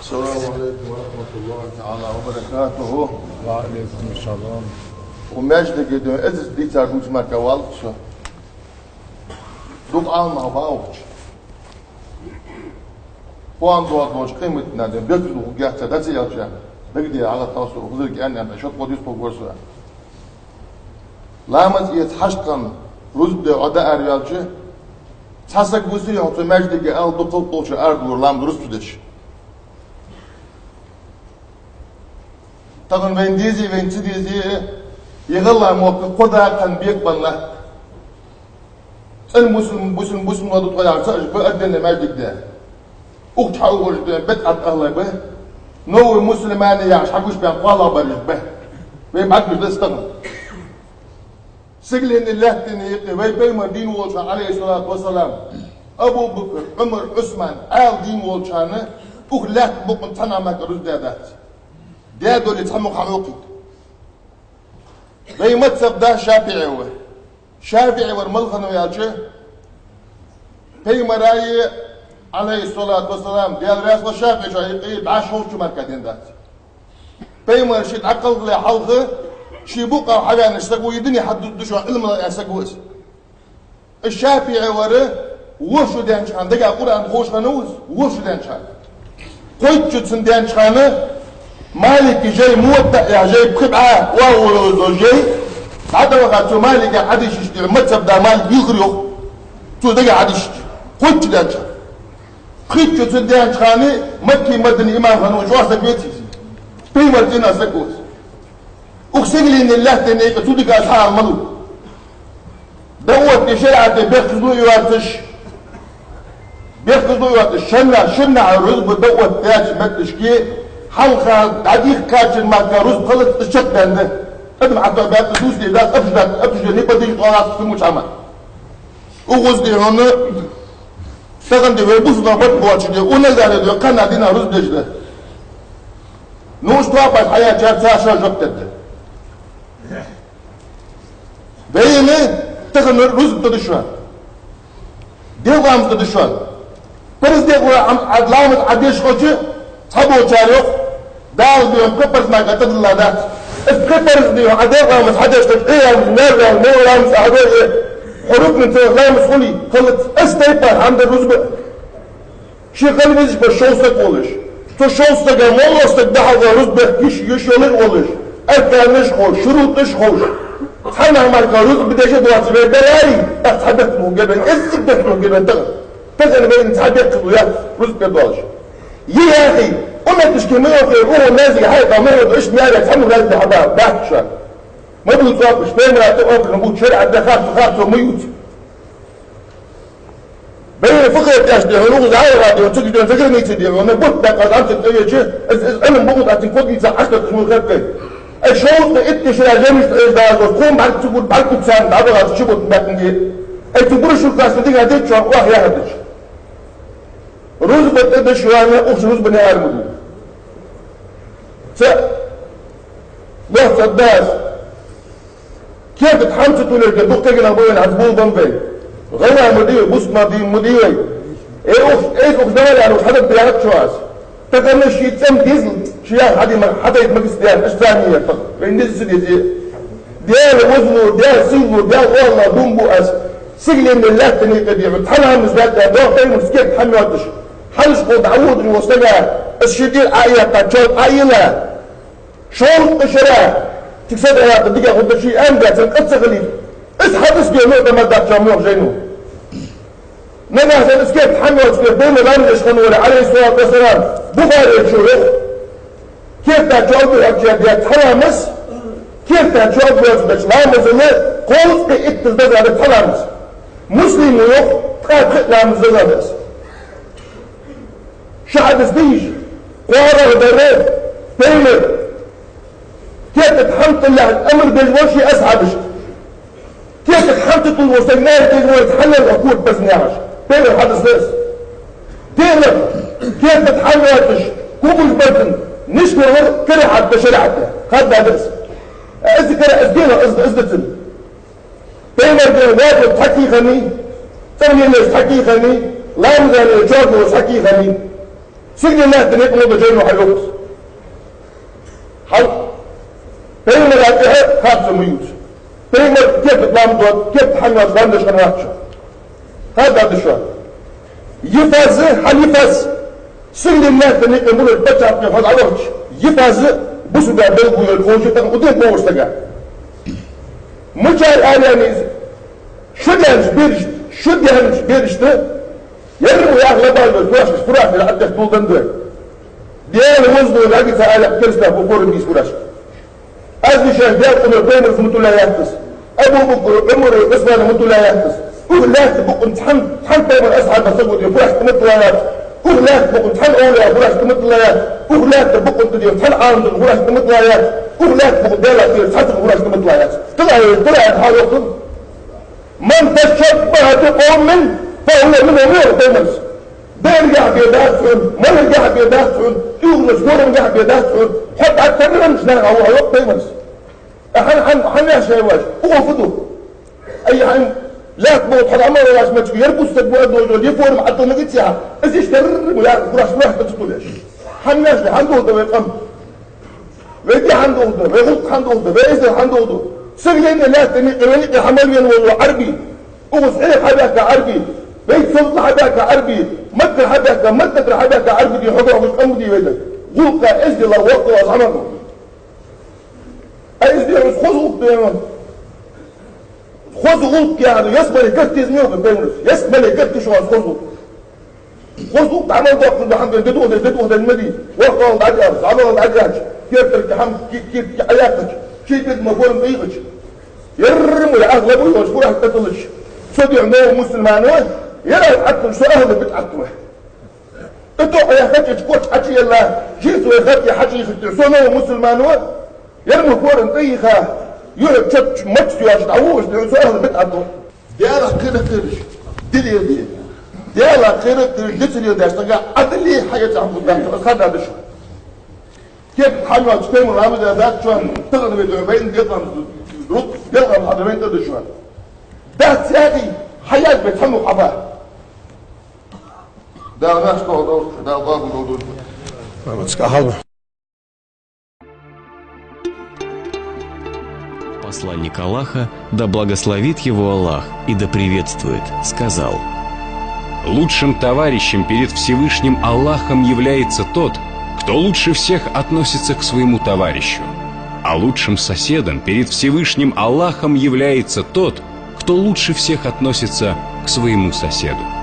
السلام عليكم ورحمة الله تعالى وبركاته. وعليكم السلام. ومجد جدا إذا دي ترجمة ما كوالش دوك عالم هباوش وان دوات وش قيمة نادم بيكتلو وجهته ده زي أشياء بقدي على التواصل وخذلك أنا أشوف قديس بقولسوا لامز يتحشقن رزق عداء ريالجه تحسك بوسي هو مجد جال دقل طوش أرض ورلام درست دش تقول وين ديزي وين تديزي يغلى موقع قدرة كان بيقبل المسلم وضد طيار سأج بأدنى مجد ده أقتحوا ده بدأت أغلى به نو مسلمان يعش حقوش بين قالا برج به ويبعد بيستغل سجلين الله تنيقي ويبين دين والشان عليه الصلاة والسلام أبو بكر عمر عثمان آل دين والشان أخلاق بقن تنامك رزدادات ده دول يتحمق حموقي بيمتصف ده شافعي ورملخن ويالشه في مراي عليه الصلاة والسلام ديال رأس الشافعي شايقي بعاش هوش مركزين ذات في مرشد عقل لحلقه شي بقى حاجة نشتغل يدني حد دشوا علم يسقوس الشافعي وره وشو دانشان دقا قرآن خوش خنوز وشو دانشان قلت جتسن دانشانه مالك جاي موتى يا جاي بخبعه واو زوجي هذا وقت مالك عادش يشتري متسب ده مالك يخرج تو دقا عادش قلت دانشان قلت جتسن دانشانه مكي مدني إمام خنوز واسق بيتي في مرتين أسقوس أقسم لي إن الله تنيك تودك أصحاب الملوك دوت بشرعة بيخذوا يواتش شنع الرزق دوت تاج متشكي حلقة عديق كاتش ما كرز خلط تشك ده أدم حتى بعد تدوس لي ده أبجد نبدي قرارات في مجتمع وغزدي هنا سكن دي ويبوس نبض بواتش دي ونزل دي كان عندنا رزق ده نوش توابع الحياة جات ساشا جبتت بينه تخن رزق تدشوا ديوام تدشوا برز ديوام عدلام عديش خوجه تحبوا تاريخ دال بيوم كبرز ما قتل الله ذات كبرز ديوام عديوام حدش تفقيه نرجع نورام سعودية حروب من تغلام سولي قلت استيبر عند الرزق شي قلبيش بشوستك ولش تشوستك مولستك دحض رزق يشيلك ولش أكانش خوش شروطش خوش تحنا مالك رزق بديش دوات بيبراري تحدث موجبا استبدت موجبا تغن بين تحدث ويا رزق دوش يا أخي قلنا تشكيمية في هو نازل حيطة ما يدعش ميالك تحمل لازم حباب باحت شان ما بلو تصابش بين لا تقف نبوت شرع الدخار وميوت بين فقه تاشدي هنوغ زعير غادي وتجدون تجرني تدي وانا قلت بقى قدرت تقوي شيء انا بقول اتنقضي زعشت تشمل خير الشوط اتش راجمش ده قوم بعد تقول بعد تسان بعد غاد شبط باكنجي اي تقول شو كاس دي غادي تشوف واه يا هدش روز بتدش وانا اوش روز بني ارمدو ف وقت الداس كيف تحمس تقول لك الدكتور كان ابوين عزبول بنبي غير مدير بص مدير ايه اوف ده يعني حدا بيعرف شو عايز تقول شيء تسم ديزل شيء حدا يتمكس ديال ايش ثانيه فقط بين ديال وزنه ديال سيلو ديال والله بومبو اس سجل من الله تني قديم تحلها مزداد ده بين مسكين حمي وقتش حلش قد عود وسنه الشديد عايه تاجل عايله شلون قشره تكسد يا دقيقه قد شيء انت تنقص غلي اسحب اسكي نقطه ما دار جامور زينو نجا اسكي حمي وقتش بين لا يشخنوا عليه الصلاه والسلام بخاري شو كيف تجاوب الأجيال تحلمس كيف تجاوب الأجيال لامز قول إتزاز على تحلمس مسلم يخ تقاط لامز بس شعب سبيج قارة دريف بيمر كيف تحمت الله الأمر بالوشي أسعدش كيف تحمت الوسينات تحلل العقود بس نعش بيمر حدث بس بيمر كيف تحملتش كوبل بدن نشكر كره حتى شرعته هذا درس اذكر ازدينا ازدتن بيمر واجب تحكي خني ثاني الناس تحكي خني لا مزال الجواب حكي خني سجن الله تنيق لو بجينو حيوكس حل بين مراجعه خاصه ميوس بين كيف تطلع دوت كيف تحمل أصلاً دشان واتشا هذا دشان يفاز حل يفاز سجن الله تنيق يقول البتشا في هذا الوقت يفاز بس ده بيقول الفوجي تنقدين بوش تجا مجال آلانيز شو دهنش بيرشته يرمو يا أغلب الفراش فراش اللي عندك طول دندر ديال وزنه لاقي تعالى كرسنا بفور بيس فراش أزمي شهدات أمر بين رزمته لا يحدث أبو بكر أمر اسمه رزمته لا يحدث لا تبقى تحن بين أسعد بسقط فراش تمت لا لا تبقى تحن أولى فراش تمت لا لا تبقى تدي تحن عارض فراش تمت لا لا تبقى دالة تحن فراش تمت لا طلع هذا من تشبه بقوم فهو منهم غير بيمس بين قاعد يدافعون من قاعد يدافعون يغلس دورهم قاعد يدافعون حتى أكثر من مش هو وقت بيمس حن يا شيواش وقفوا أي حين لا تموت حد عمره ولا اسمه يربو استقبال دول يفور حتى نقيت ساعة إيش يشترر ولا فراش واحد تقولش حن يا شيء عنده ده ويقام ويجي عنده ده ويغلط عنده ده ويزل عنده ده سجلين لا تني حمل من عربي وصحيح حبك عربي بيت صوت حبك عربي مد حبك مد حبك عربي دي حضره مش امدي ويدك غلق ازدي الله وقت وازعمه ازدي خذوا بينهم خذوا غلق يعني يسمى يكتز ميوك بينهم يسمى يكتز شو خذوا تعمل ضغط الحمد لله ددوه المدي وقال العجاج عمل العجاج كيف تركحم كيف حياتك كيف قد ما قول مضيقش يرموا الأغلب ويوشفوا حتى تطلش صدي عمو مسلمانوه يلا حتى سؤال بتعطوه انتو يا خاتي تكوت حكي يلا جيتوا يا خاتي حكي يخترسونه مسلمانوه يرموا كور انطيخة يقول تشت ماتش يا تعوش سؤال بتعطوه ديالا كده كرش دي ديالا كده كرش دي داش تقع عدلي حاجة عم قدامك خد هذا شو كيف تحمل تستمر العمل ذات شو تغني بدوبين يلغم حضرين تدو شوان ده ساقي حياة بيتحمل حباه ده ناس دور ده ضاب دور Посланник Аллаха, да благословит его Аллах и да приветствует, сказал: лучшим товарищем перед Всевышним Аллахом является тот, кто лучше всех относится к своему товарищу. А лучшим соседом перед Всевышним Аллахом является тот, кто лучше всех относится к своему соседу.